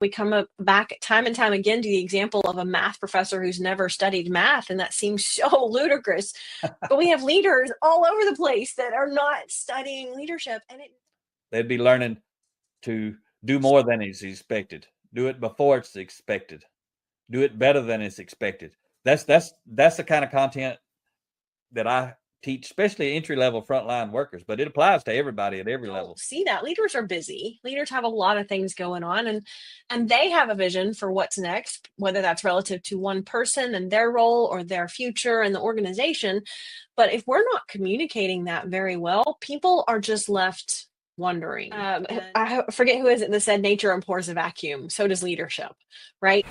We come up back time and time again to the example of a math professor who's never studied math, and that seems so ludicrous. But we have leaders all over the place that are not studying leadership, and they'd be learning to do more than is expected, do it before it's expected, do it better than it's expected. That's the kind of content that I teach, especially entry-level frontline workers, but it applies to everybody at every level. See that leaders are busy. Leaders have a lot of things going on, and they have a vision for what's next, whether that's relative to one person and their role or their future in the organization. But if we're not communicating that very well, people are just left wondering. I forget who is it that said nature abhors a vacuum. So does leadership, right?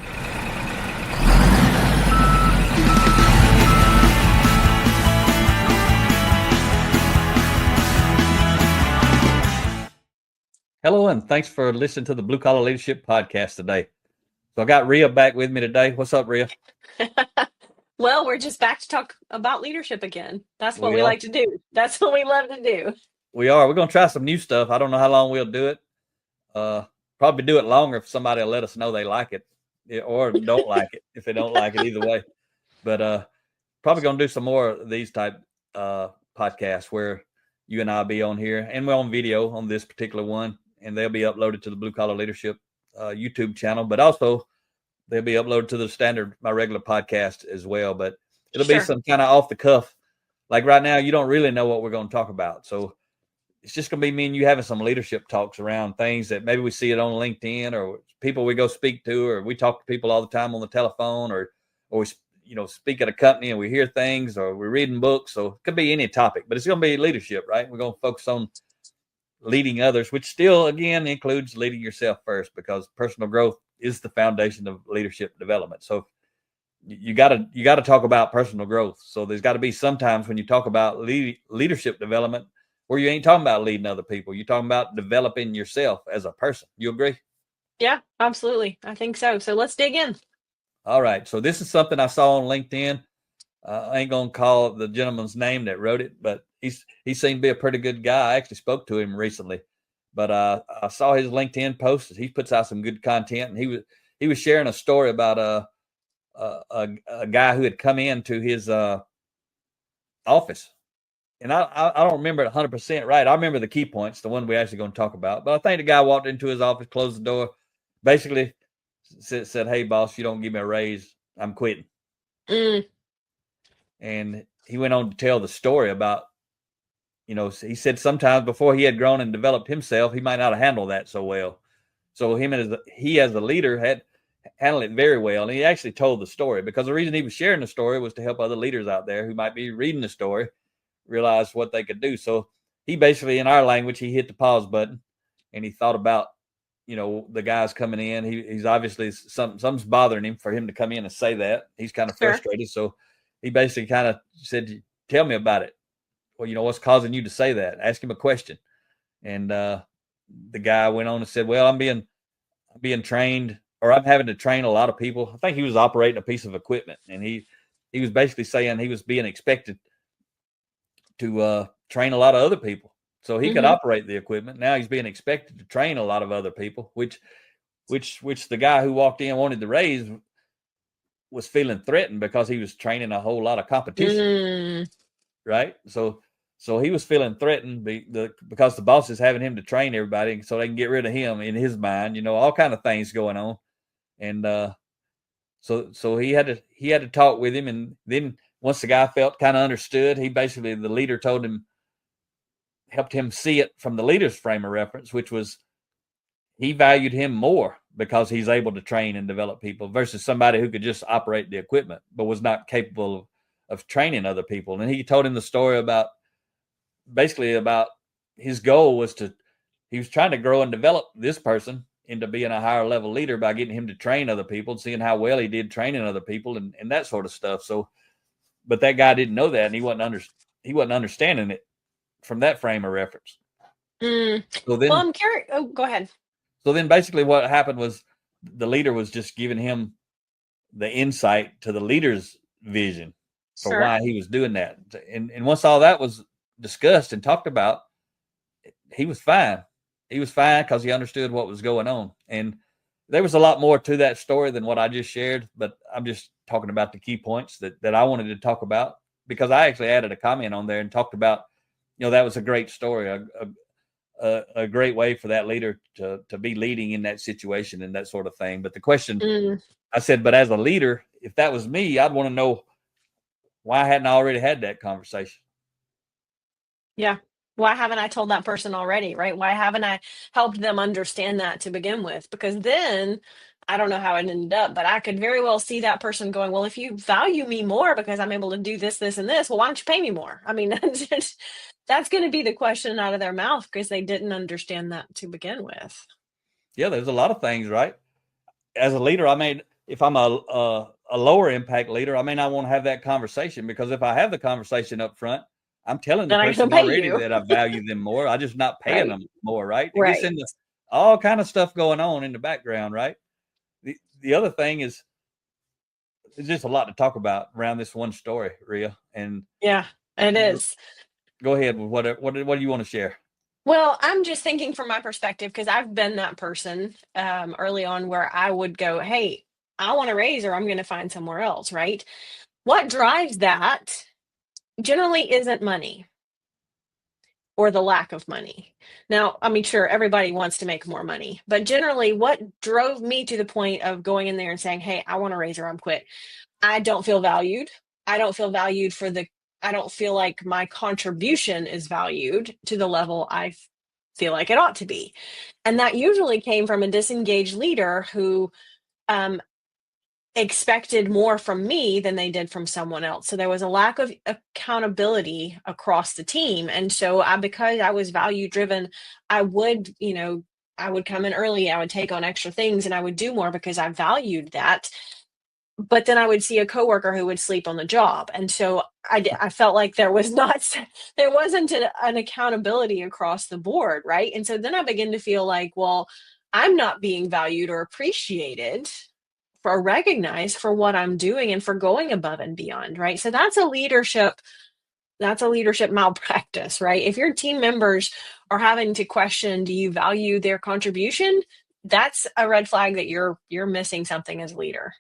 Hello, and thanks for listening to the Blue Collar Leadership Podcast today. So I got Ria back with me today. What's up, Ria? Well, we're just back to talk about leadership again. That's what we like to do. That's what we love to do. We are. We're going to try some new stuff. I don't know how long we'll do it. Probably do it longer if somebody will let us know they like it, or don't like it, if they don't like it, either way. But probably going to do some more of these type podcasts where you and I'll be on here, and we're on video on this particular one, and they'll be uploaded to the Blue Collar Leadership YouTube channel, but also they'll be uploaded to my regular podcast as well. But it'll be some kind of off the cuff. Like right now, you don't really know what we're going to talk about. So it's just going to be me and you having some leadership talks around things that maybe we see it on LinkedIn, or people we go speak to, or we talk to people all the time on the telephone, or we speak at a company and we hear things, or we're reading books. So it could be any topic, but it's going to be leadership, right? We're going to focus on leading others, which still, again, includes leading yourself first, because personal growth is the foundation of leadership development. So you got to talk about personal growth. So there's got to be sometimes when you talk about leadership development where you ain't talking about leading other people. You're talking about developing yourself as a person. You agree? Yeah, absolutely. I think so. So let's dig in. All right. So this is something I saw on LinkedIn. I ain't going to call the gentleman's name that wrote it, but he seemed to be a pretty good guy. I actually spoke to him recently, but I saw his LinkedIn post. He puts out some good content, and he was sharing a story about a guy who had come into his office. And I don't remember it 100% right. I remember the key points, the one we're actually going to talk about. But I think the guy walked into his office, closed the door, basically said, "Hey, boss, you don't give me a raise, I'm quitting." And he went on to tell the story about, he said sometimes before he had grown and developed himself, he might not have handled that so well. So he as a leader had handled it very well. And he actually told the story because the reason he was sharing the story was to help other leaders out there who might be reading the story realize what they could do. So he basically, in our language, he hit the pause button and he thought about, the guys coming in. He's obviously something's bothering him for him to come in and say that. He's kind of frustrated. So he basically kind of said, "Tell me about it. Well, what's causing you to say that? Ask him a question." And the guy went on and said, "Well, I'm being trained, or I'm having to train a lot of people." I think he was operating a piece of equipment, and he was basically saying he was being expected to train a lot of other people. So he could operate the equipment. Now he's being expected to train a lot of other people, which the guy who walked in wanted the raise was feeling threatened because he was training a whole lot of competition, right? So he was feeling threatened because the boss is having him to train everybody so they can get rid of him in his mind, all kind of things going on. And so he had to talk with him. And then once the guy felt kind of understood, the leader helped him see it from the leader's frame of reference, which was he valued him more because he's able to train and develop people versus somebody who could just operate the equipment but was not capable of training other people. And he told him the story about his goal was he was trying to grow and develop this person into being a higher level leader by getting him to train other people and seeing how well he did training other people and that sort of stuff. So, but that guy didn't know that, and he wasn't understanding it from that frame of reference. So then, well, I'm curious. Oh, go ahead. So then basically what happened was the leader was just giving him the insight to the leader's vision for why he was doing that. And once all that was discussed and talked about, he was fine. He was fine because he understood what was going on. And there was a lot more to that story than what I just shared, but I'm just talking about the key points that I wanted to talk about, because I actually added a comment on there and talked about, that was a great story, a great way for that leader to be leading in that situation and that sort of thing. But the question, I said, but as a leader, if that was me, I'd want to know why hadn't I already had that conversation? Yeah. Why haven't I told that person already, right? Why haven't I helped them understand that to begin with? Because then I don't know how it ended up, but I could very well see that person going, well, if you value me more because I'm able to do this, this, and this, well, why don't you pay me more? I mean, that's going to be the question out of their mouth because they didn't understand that to begin with. Yeah, there's a lot of things, right? As a leader, I mean, if I'm a lower impact leader, I may not want to have that conversation, because if I have the conversation up front, I'm telling the Then I can person pay already you. that I value them more. I just not paying Right. them more, right? It gets Right. into all kind of stuff going on in the background, right? The other thing is, there's just a lot to talk about around this one story, Ria. And Yeah, it is. go ahead with what do you want to share? Well, I'm just thinking from my perspective because I've been that person early on where I would go, hey, I want to raise or I'm going to find somewhere else, right? What drives that generally isn't money or the lack of money. Now, I mean, sure, everybody wants to make more money, but generally, what drove me to the point of going in there and saying, hey, I want to raise or I'm quit? I don't feel valued. I don't feel valued I don't feel like my contribution is valued to the level feel like it ought to be. And that usually came from a disengaged leader who um, expected more from me than they did from someone else. So there was a lack of accountability across the team. And so because I was value driven, I would, I would come in early, I would take on extra things and I would do more because I valued that. But then I would see a coworker who would sleep on the job. And so I felt like there was not, there wasn't an accountability across the board. Right. And so then I began to feel like, well, I'm not being valued or appreciated or recognized for what I'm doing and for going above and beyond. Right. So that's a leadership malpractice, right? If your team members are having to question, do you value their contribution? That's a red flag that you're missing something as a leader.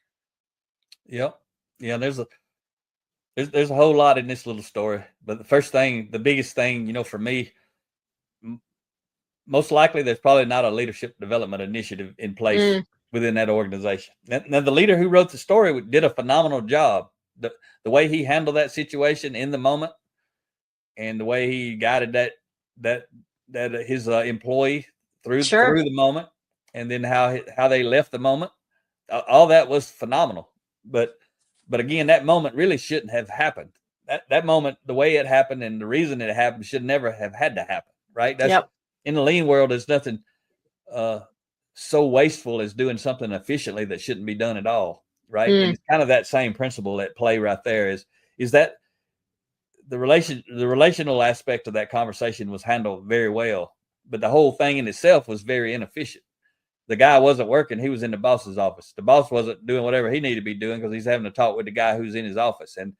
Yep. Yeah, there's a whole lot in this little story. But the biggest thing, for me, most likely there's probably not a leadership development initiative in place within that organization. Now, the leader who wrote the story did a phenomenal job. The way he handled that situation in the moment, and the way he guided that his employee through Sure. the moment, and then how they left the moment, all that was phenomenal. But again, that moment really shouldn't have happened. That moment, the way it happened and the reason it happened, should never have had to happen. Right? That's Yep. In the lean world. There's nothing so wasteful as doing something efficiently that shouldn't be done at all. Right? And it's kind of that same principle at play right there. Is that the relational aspect of that conversation was handled very well, but the whole thing in itself was very inefficient. The guy wasn't working. He was in the boss's office. The boss wasn't doing whatever he needed to be doing because he's having to talk with the guy who's in his office. And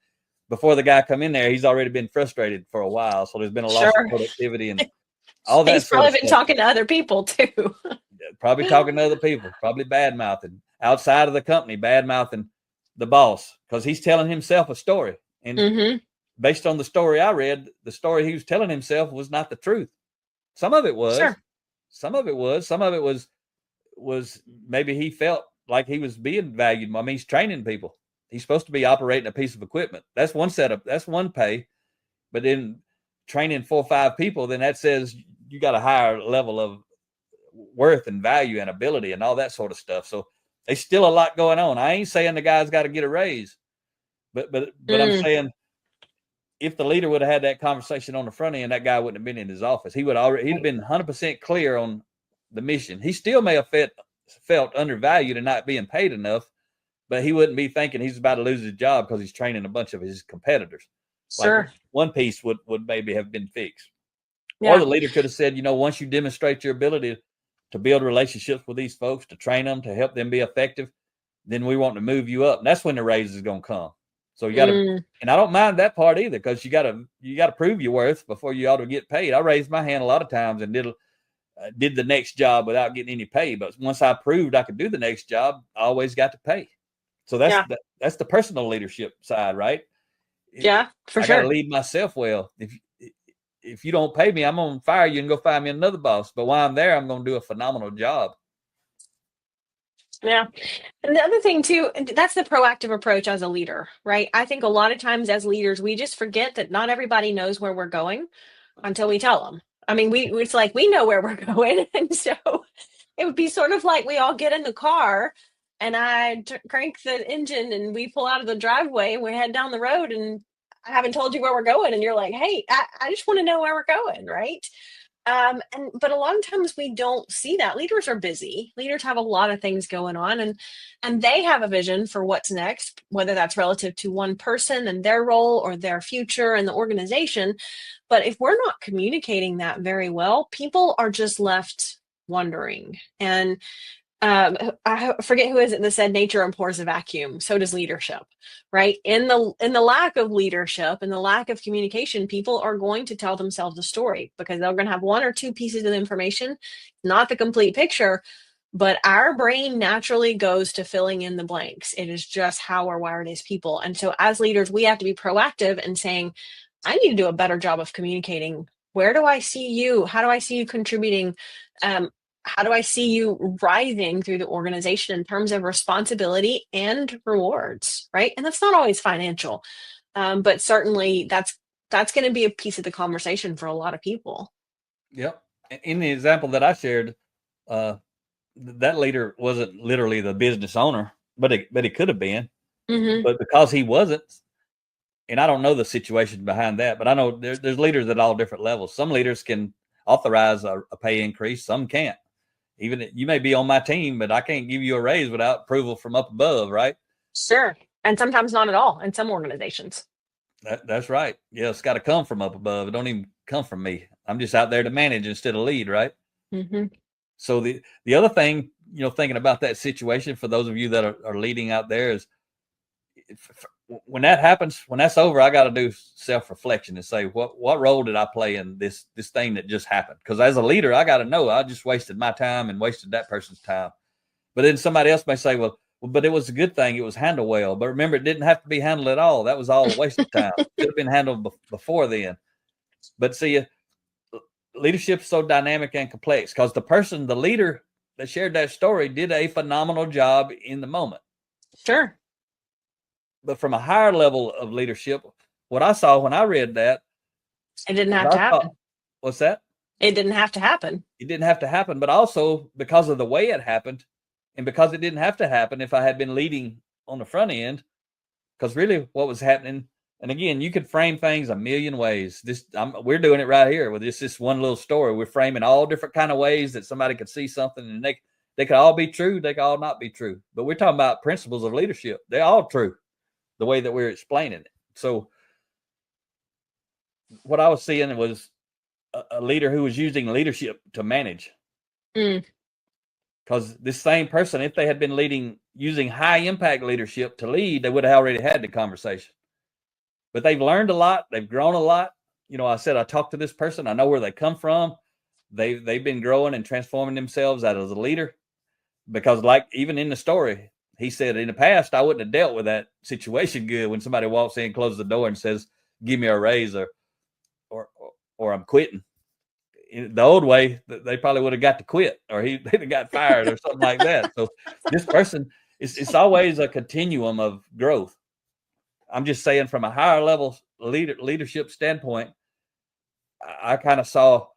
before the guy come in there, he's already been frustrated for a while. So there's been a loss of Sure. productivity and all that He's sort of probably been stuff. talking to other people too. Probably talking to other people, probably bad mouthing outside of the company, bad mouthing the boss because he's telling himself a story. And based on the story I read, the story he was telling himself was not the truth. Some of it was. Sure. Some of it was. Some of it was maybe he felt like he was being valued. I mean, he's training people. He's supposed to be operating a piece of equipment. That's one setup. That's one pay. But then training 4 or 5 people, then that says you got a higher level of worth and value and ability and all that sort of stuff. So there's still a lot going on. I ain't saying the guy's got to get a raise, but I'm saying if the leader would have had that conversation on the front end, that guy wouldn't have been in his office. He'd been 100% clear on the mission. He still may have felt undervalued and not being paid enough, but he wouldn't be thinking he's about to lose his job because he's training a bunch of his competitors. Sure. Like one piece would maybe have been fixed. Yeah. Or the leader could have said, once you demonstrate your ability to build relationships with these folks, to train them, to help them be effective, then we want to move you up. And that's when the raise is going to come. So you got to, and I don't mind that part either, because you got to prove your worth before you ought to get paid. I raised my hand a lot of times and did did the next job without getting any pay. But once I proved I could do the next job, I always got to pay. So Yeah. that's the personal leadership side, right? Yeah, for I got to sure. lead myself well. If you don't pay me, I'm gonna fire you and go find me another boss. But while I'm there, I'm gonna do a phenomenal job. Yeah. And the other thing too, that's the proactive approach as a leader, right? I think a lot of times as leaders, we just forget that not everybody knows where we're going until we tell them. I mean, it's like we know where we're going, and so it would be sort of like we all get in the car and crank the engine and we pull out of the driveway and we head down the road, and I haven't told you where we're going, and you're like, hey, I just want to know where we're going, right? And but a lot of times we don't see that. Leaders are busy. Leaders have a lot of things going on, and they have a vision for what's next, whether that's relative to one person and their role or their future in the organization. But if we're not communicating that very well, people are just left wondering. And I forget who is it that said nature abhors a vacuum. So does leadership, right? In the lack of leadership and the lack of communication, people are going to tell themselves a story because they're going to have one or two pieces of information, not the complete picture. But our brain naturally goes to filling in the blanks. It is just how we're wired as people. And so as leaders, we have to be proactive and saying, I need to do a better job of communicating. Where do I see you? How do I see you contributing? How do I see you rising through the organization in terms of responsibility and rewards, right? And that's not always financial, but certainly that's going to be a piece of the conversation for a lot of people. Yep. In the example that I shared, that leader wasn't literally the business owner, but he could have been. Mm-hmm. But because he wasn't, and I don't know the situation behind that, but I know there's leaders at all different levels. Some leaders can authorize a pay increase, some can't. Even you may be on my team, but I can't give you a raise without approval from up above, right? Sure. And sometimes not at all in some organizations. That's right. Yeah, it's got to come from up above. It don't even come from me. I'm just out there to manage instead of lead, right? Mm-hmm. So the other thing, thinking about that situation for those of you that are leading out there is, when that happens, when that's over, I got to do self-reflection and say, what role did I play in this thing that just happened? Because as a leader, I got to know I just wasted my time and wasted that person's time. But then somebody else may say, well, but it was a good thing. It was handled well. But remember, it didn't have to be handled at all. That was all a waste of time. It could have been handled before then. But see, leadership is so dynamic and complex because the leader that shared that story did a phenomenal job in the moment. Sure. But from a higher level of leadership, what I saw when I read that, it didn't have to happen. What's that? It didn't have to happen. It didn't have to happen, but also because of the way it happened, and because it didn't have to happen if I had been leading on the front end, because really what was happening, and again, you could frame things a million ways. We're doing it right here with this one little story. We're framing all different kind of ways that somebody could see something, and they could all be true, they could all not be true. But we're talking about principles of leadership. They're all true, the way that we're explaining it. So what I was seeing was a leader who was using leadership to manage. Because this same person, if they had been using high impact leadership to lead, they would have already had the conversation. But they've learned a lot. They've grown a lot. I said, I talked to this person. I know where they come from. They've been growing and transforming themselves as a leader. Because like even in the story, he said, in the past, I wouldn't have dealt with that situation good when somebody walks in, closes the door and says, give me a raise or I'm quitting. In the old way, they probably would have got to quit, or they'd have got fired or something like that. So this person, it's always a continuum of growth. I'm just saying from a higher level leadership standpoint, I kind of saw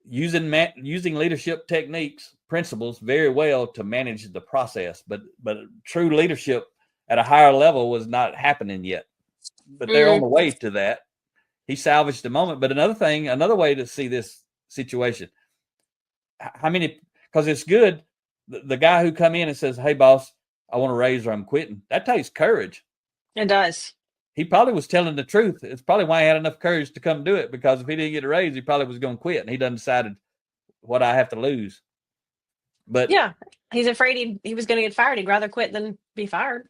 using leadership techniques, principles very well to manage the process, but true leadership at a higher level was not happening yet. But they're on the way to that. He salvaged the moment. But another way to see this situation, how many, because it's good, the guy who come in and says, hey boss, I want to raise or I'm quitting, that takes courage. It does. He probably was telling the truth. It's probably why he had enough courage to come do it, because if he didn't get a raise, he probably was going to quit, and he done decided what I have to lose. But yeah, he's afraid he was going to get fired. He'd rather quit than be fired.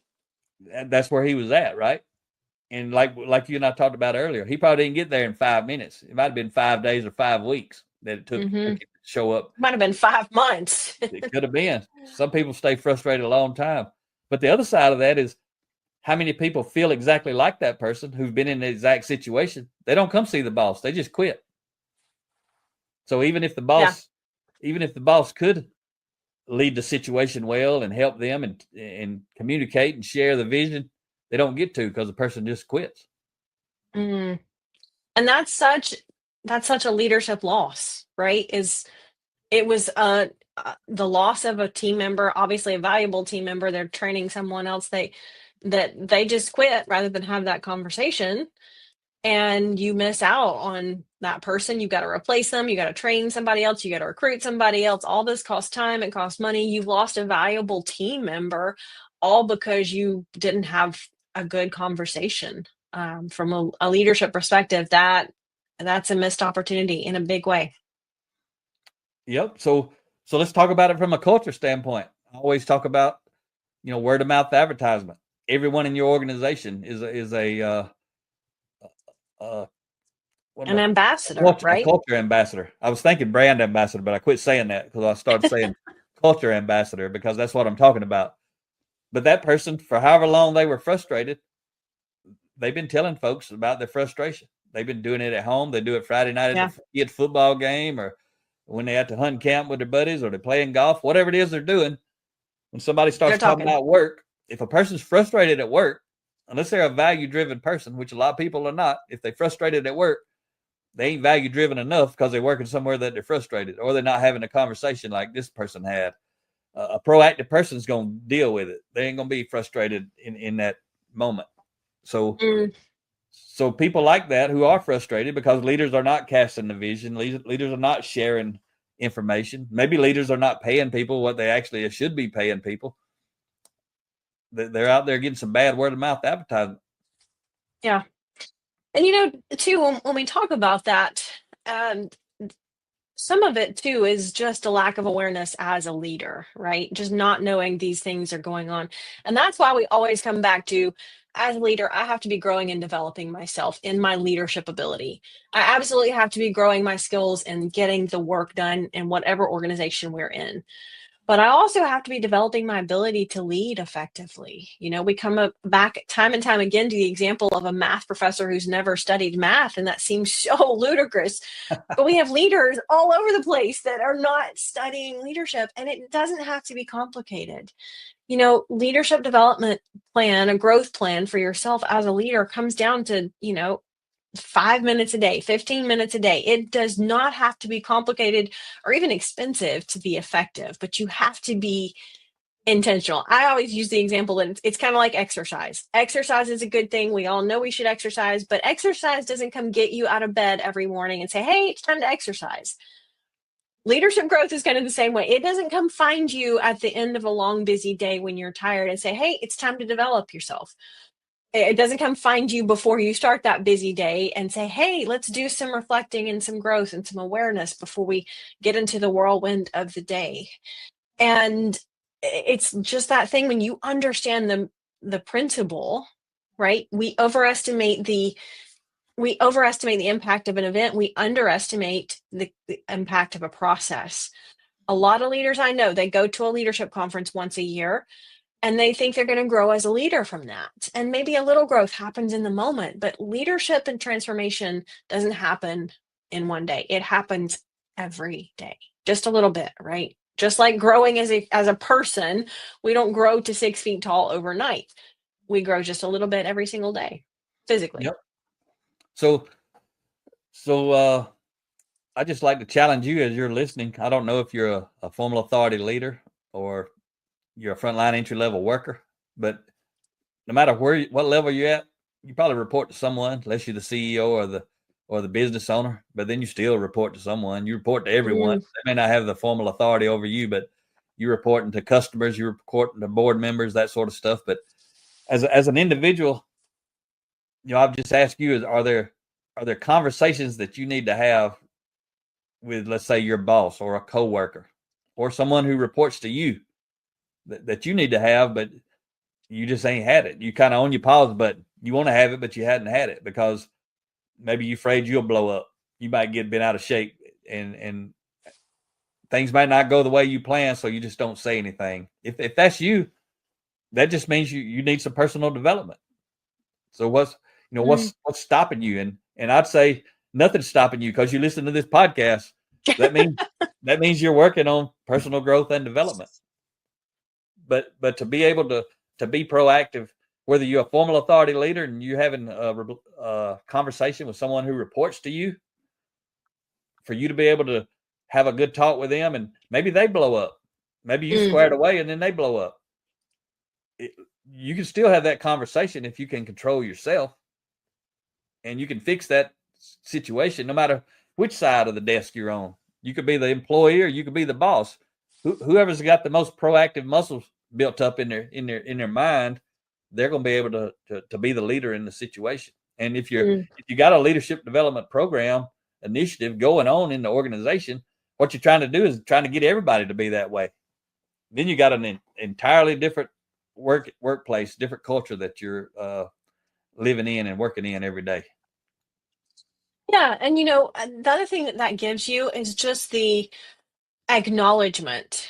That's where he was at, right? And like you and I talked about earlier, he probably didn't get there in 5 minutes. It might have been 5 days or 5 weeks that it took him to show up. Might have been 5 months. It could have been. Some people stay frustrated a long time. But the other side of that is how many people feel exactly like that person who've been in the exact situation. They don't come see the boss. They just quit. So even if the boss could lead the situation well and help them and communicate and share the vision, they don't get to because the person just quits. Mm. And that's such a leadership loss, right? It was the loss of a team member, obviously a valuable team member. They're training someone else. They just quit rather than have that conversation, and you miss out on that person. You got to replace them. You got to train somebody else. You got to recruit somebody else. All this costs time. It costs money. You've lost a valuable team member, all because you didn't have a good conversation. From a leadership perspective, that's a missed opportunity in a big way. Yep. So let's talk about it from a culture standpoint. I always talk about, word of mouth advertisement. Everyone in your organization is an Ambassador, a right? culture ambassador. I was thinking brand ambassador, but I quit saying that because I started saying culture ambassador because that's what I'm talking about. But that person, for however long they were frustrated, they've been telling folks about their frustration. They've been doing it at home. They do it Friday night at the kids' football game, or when they're at the hunting camp with their buddies, or they're playing golf, whatever it is they're doing. When somebody starts talking about work, if a person's frustrated at work, unless they're a value-driven person, which a lot of people are not, if they're frustrated at work, they ain't value-driven enough because they're working somewhere that they're frustrated, or they're not having a conversation like this person had. A proactive person's going to deal with it. They ain't going to be frustrated in that moment. So people like that who are frustrated because leaders are not casting the vision, leaders are not sharing information. Maybe leaders are not paying people what they actually should be paying people. They're out there getting some bad word of mouth advertising. Yeah. And too, when we talk about that, some of it too is just a lack of awareness as a leader, right? Just not knowing these things are going on. And that's why we always come back to, as a leader, I have to be growing and developing myself in my leadership ability. I absolutely have to be growing my skills and getting the work done in whatever organization we're in. But I also have to be developing my ability to lead effectively. We come back time and time again to the example of a math professor who's never studied math, and that seems so ludicrous. But we have leaders all over the place that are not studying leadership, and it doesn't have to be complicated. Leadership development plan, a growth plan for yourself as a leader comes down to, 5 minutes a day, 15 minutes a day. It does not have to be complicated or even expensive to be effective, but you have to be intentional. I always use the example that it's kind of like exercise. Exercise is a good thing. We all know we should exercise, but exercise doesn't come get you out of bed every morning and say, hey, it's time to exercise. Leadership growth is kind of the same way. It doesn't come find you at the end of a long, busy day when you're tired and say, hey, it's time to develop yourself. It doesn't come find you before you start that busy day and say, hey, let's do some reflecting and some growth and some awareness before we get into the whirlwind of the day. And it's just that thing when you understand the principle, right? We overestimate the impact of an event. We underestimate the impact of a process. A lot of leaders I know, they go to a leadership conference once a year and they think they're going to grow as a leader from that. And maybe a little growth happens in the moment, but leadership and transformation doesn't happen in one day. It happens every day, just a little bit, right? Just like growing as a person, we don't grow to 6 feet tall overnight. We grow just a little bit every single day, physically. Yep. So I just like to challenge you as you're listening. I don't know if you're a formal authority leader or you're a frontline entry level worker, but no matter what level you're at, you probably report to someone, unless you're the CEO or the business owner. But then you still report to someone. You report to everyone. They may not have the formal authority over you, but you're reporting to customers, you're reporting to board members, that sort of stuff. But as an individual, I've just asked you: are there conversations that you need to have with, let's say, your boss or a coworker or someone who reports to you that you need to have, but you just ain't had it? You kind of on your pause button. You want to have it, but you hadn't had it because maybe you're afraid you'll blow up. You might get bent out of shape, and things might not go the way you plan, so you just don't say anything. If that's you, that just means you need some personal development. So what's stopping you? And I'd say nothing's stopping you because you listen to this podcast. That means you're working on personal growth and development. But to be able to be proactive, whether you're a formal authority leader and you're having a conversation with someone who reports to you, for you to be able to have a good talk with them, and maybe they blow up, maybe you squared away and then they blow up. You can still have that conversation if you can control yourself, and you can fix that situation no matter which side of the desk you're on. You could be the employee or you could be the boss. Whoever's got the most proactive muscles built up in their mind, they're going to be able to be the leader in the situation. And if you got a leadership development program initiative going on in the organization, what you're trying to do is trying to get everybody to be that way. Then you got an entirely different workplace, different culture that you're living in and working in every day. Yeah, and the other thing that gives you is just the acknowledgement.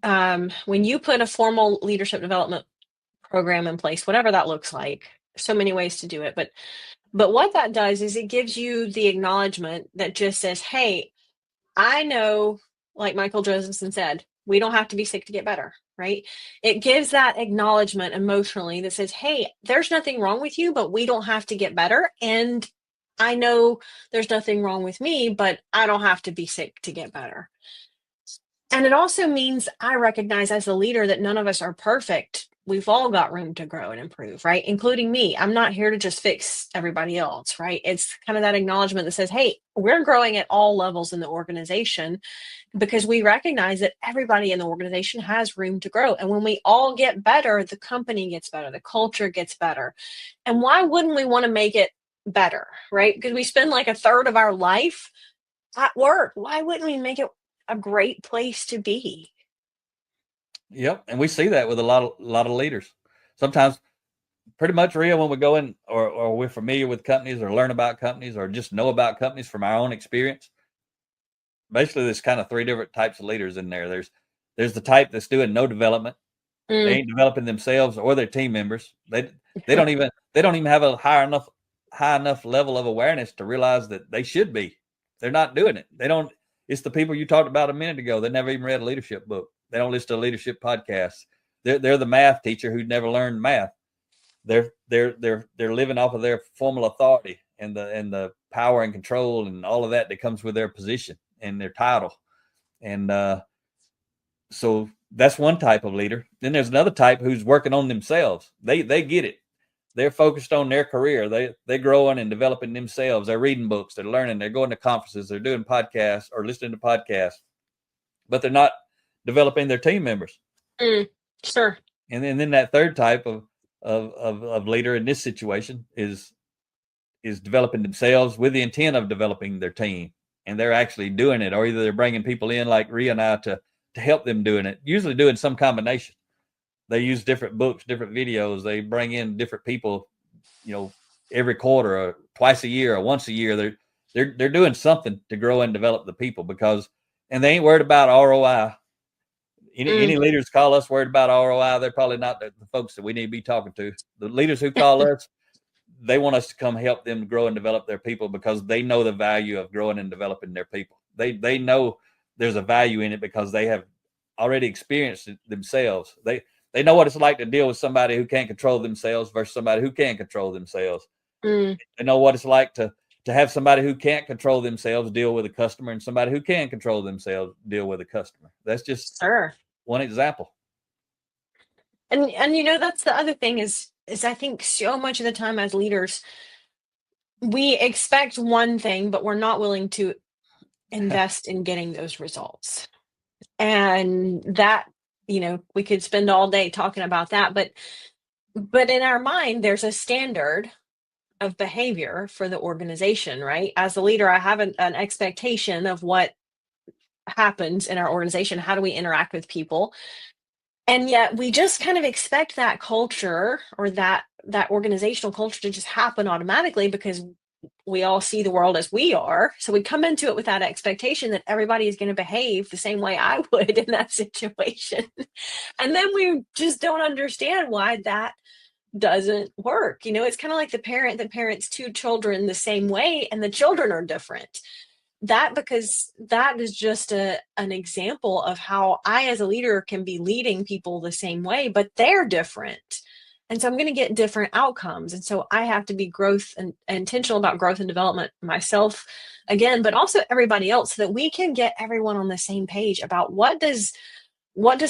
When you put a formal leadership development program in place, whatever that looks like, so many ways to do it, but what that does is it gives you the acknowledgement that just says, hey, I know, like Michael Josephson said, we don't have to be sick to get better, right? It gives that acknowledgement emotionally that says, hey, there's nothing wrong with you, but we don't have to get better. And I know there's nothing wrong with me, but I don't have to be sick to get better. And it also means I recognize as a leader that none of us are perfect. We've all got room to grow and improve, right? Including me. I'm not here to just fix everybody else, right? It's kind of that acknowledgement that says, hey, we're growing at all levels in the organization because we recognize that everybody in the organization has room to grow. And when we all get better, the company gets better, the culture gets better. And why wouldn't we want to make it better, right? Because we spend like a third of our life at work. Why wouldn't we make it a great place to be? Yep, and we see that with a lot of leaders. Sometimes, pretty much, Ria, when we go in or we're familiar with companies or learn about companies or just know about companies from our own experience, basically there's kind of three different types of leaders in there. There's the type that's doing no development. They ain't developing themselves or their team members. They don't even have a high enough level of awareness to realize that they should be. They're not doing it. They don't. It's the people you talked about a minute ago. They never even read a leadership book. They don't listen to leadership podcasts. They're the math teacher who never learned math. They're living off of their formal authority and the power and control and all of that comes with their position and their title. And so that's one type of leader. Then there's another type who's working on themselves. They get it. They're focused on their career. They're growing and developing themselves. They're reading books. They're learning. They're going to conferences. They're doing podcasts or listening to podcasts, but they're not developing their team members. Sure. And then that third type of leader in this situation is developing themselves with the intent of developing their team, and they're actually doing it, or either they're bringing people in like Ria and I to help them doing it. Usually doing some combination. They use different books, different videos. They bring in different people, every quarter or twice a year or once a year. They're doing something to grow and develop the people and they ain't worried about ROI. Any leaders call us worried about ROI, they're probably not the folks that we need to be talking to. The leaders who call us, they want us to come help them grow and develop their people because they know the value of growing and developing their people. They know there's a value in it because they have already experienced it themselves. They know what it's like to deal with somebody who can't control themselves versus somebody who can control themselves. They know what it's like to have somebody who can't control themselves deal with a customer and somebody who can control themselves deal with a customer. That's just one example. And that's the other thing is I think so much of the time as leaders, we expect one thing, but we're not willing to invest in getting those results. And that, we could spend all day talking about that, but in our mind, there's a standard of behavior for the organization, right? As a leader, I have an expectation of what happens in our organization. How do we interact with people? And yet we just kind of expect that culture or that organizational culture to just happen automatically because we all see the world as we are. So we come into it with that expectation that everybody is going to behave the same way I would in that situation. And then we just don't understand why that doesn't work. It's kind of like the parent that parents two children the same way and the children are different. Because that is just an example of how I as a leader can be leading people the same way, but they're different. And so I'm going to get different outcomes. And so I have to be growth and intentional about growth and development myself again, but also everybody else, so that we can get everyone on the same page about what does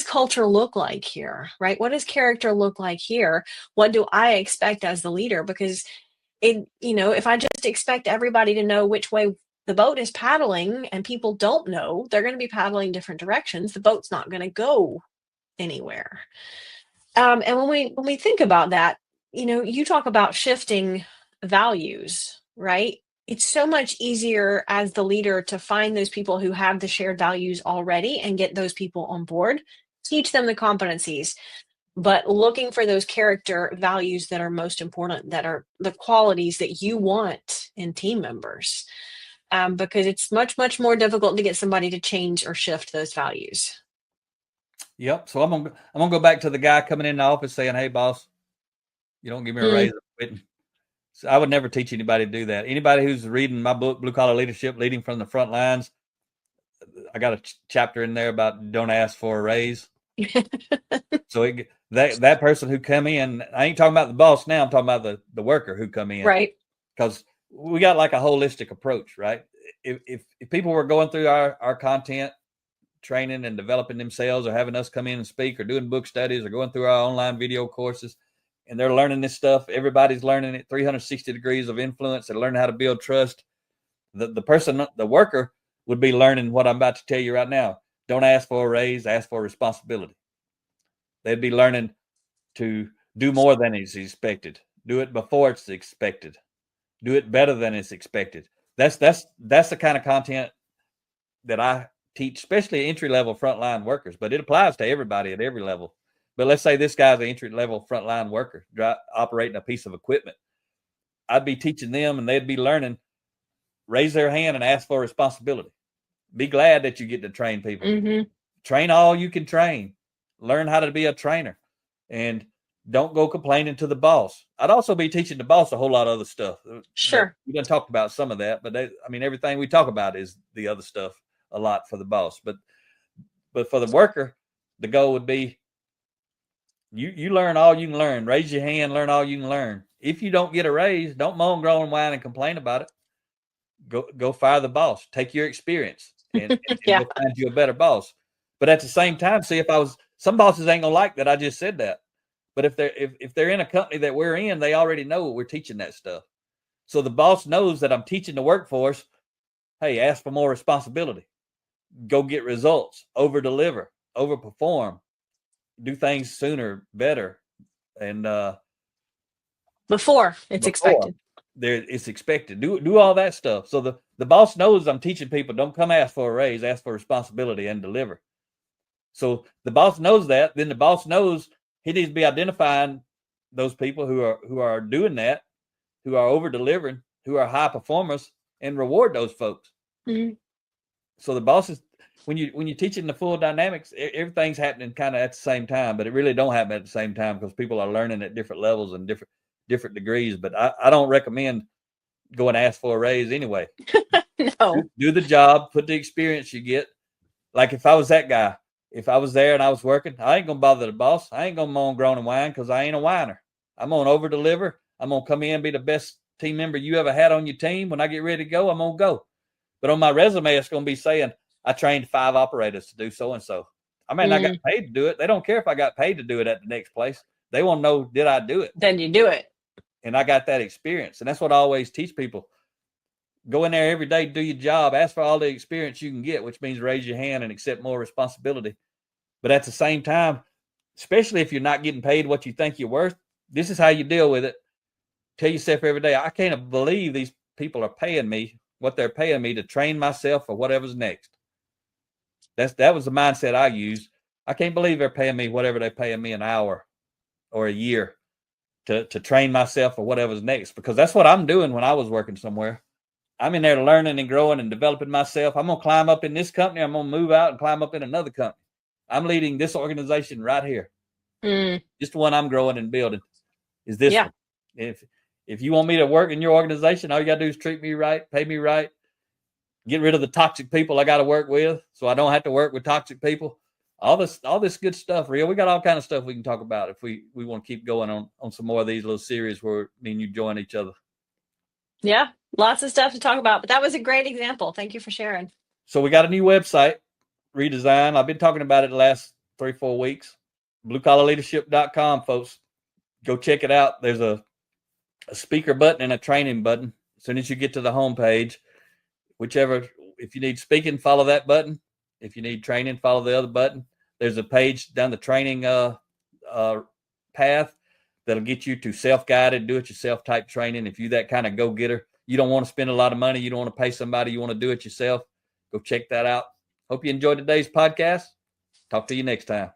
culture look like here, right? What does character look like here? What do I expect as the leader? Because if I just expect everybody to know which way the boat is paddling and people don't know, they're going to be paddling different directions. The boat's not going to go anywhere. And when we think about that, you talk about shifting values, right? It's so much easier as the leader to find those people who have the shared values already and get those people on board, teach them the competencies, but looking for those character values that are most important, that are the qualities that you want in team members. Because it's much, much more difficult to get somebody to change or shift those values. Yep. So I'm gonna go back to the guy coming in the office saying, "Hey, boss, you don't give me a raise, I'm quitting." So I would never teach anybody to do that. Anybody who's reading my book, Blue Collar Leadership, Leading from the Front Lines, I got a chapter in there about don't ask for a raise. So that person who come in, I ain't talking about the boss now. I'm talking about the worker who come in, right? Because we got like a holistic approach, right? If people were going through our content, training and developing themselves, or having us come in and speak, or doing book studies, or going through our online video courses, and they're learning this stuff, everybody's learning it, 360 degrees of influence, and learning how to build trust. The person, the worker, would be learning what I'm about to tell you right now. Don't ask for a raise, ask for responsibility. They'd be learning to do more than is expected, do it before it's expected, do it better than it's expected. That's the kind of content that I teach, especially entry-level frontline workers, but it applies to everybody at every level. But let's say this guy's an entry-level frontline worker operating a piece of equipment. I'd be teaching them, and they'd be learning, raise their hand and ask for responsibility. Be glad that you get to train people. Mm-hmm. Train all you can train. Learn how to be a trainer. And don't go complaining to the boss. I'd also be teaching the boss a whole lot of other stuff. Sure. We done talked about some of that, but everything we talk about is the other stuff a lot for the boss. But for the worker, the goal would be you learn all you can learn. Raise your hand, learn all you can learn. If you don't get a raise, don't moan, groan, and whine and complain about it. Go fire the boss. Take your experience and yeah. go find you a better boss. But at the same time, see, some bosses ain't gonna like that I just said that. But if they're in a company that we're in, they already know we're teaching that stuff. So the boss knows that I'm teaching the workforce, hey, ask for more responsibility. Go get results, over deliver, over perform, do things sooner, better, and before it's expected. It's expected. Do all that stuff. So the boss knows I'm teaching people, don't come ask for a raise, ask for responsibility and deliver. So the boss knows that. Then the boss knows he needs to be identifying those people who are doing that, who are over delivering, who are high performers, and reward those folks. Mm-hmm. So the bosses, when you're teaching the full dynamics, everything's happening kind of at the same time, but it really don't happen at the same time because people are learning at different levels and different degrees. But I don't recommend go and ask for a raise anyway. No. Do the job, put the experience you get. Like if I was that guy, if I was there and I was working, I ain't gonna bother the boss. I ain't gonna moan, groan, and whine because I ain't a whiner. I'm gonna over deliver. I'm gonna come in and be the best team member you ever had on your team. When I get ready to go, I'm gonna go. But on my resume, it's gonna be saying I trained 5 operators to do so and so. I mean, I got paid to do it. They don't care if I got paid to do it at the next place. They want to know, did I do it? Then you do it. And I got that experience. And that's what I always teach people. Go in there every day, do your job, ask for all the experience you can get, which means raise your hand and accept more responsibility. But at the same time, especially if you're not getting paid what you think you're worth, this is how you deal with it. Tell yourself every day, I can't believe these people are paying me what they're paying me to train myself for whatever's next. That was the mindset I used. I can't believe they're paying me whatever they're paying me an hour or a year to train myself for whatever's next, because that's what I'm doing when I was working somewhere. I'm in there learning and growing and developing myself. I'm going to climb up in this company. I'm going to move out and climb up in another company. I'm leading this organization right here. Just the one I'm growing and building is this one. If you want me to work in your organization, all you got to do is treat me right, pay me right, get rid of the toxic people I got to work with so I don't have to work with toxic people. All this good stuff, Ria. We got all kind of stuff we can talk about if we want to keep going on some more of these little series where me and you join each other. Yeah, lots of stuff to talk about, but that was a great example. Thank you for sharing. So we got a new website redesign. I've been talking about it the last 3-4 weeks. bluecollarleadership.com, folks. Go check it out. There's a speaker button and a training button. As soon as you get to the homepage, whichever, if you need speaking, follow that button. If you need training, follow the other button. There's a page down the training path that'll get you to self-guided, do-it-yourself type training. If you're that kind of go-getter, you don't want to spend a lot of money, you don't want to pay somebody, you want to do it yourself, go check that out. Hope you enjoyed today's podcast. Talk to you next time.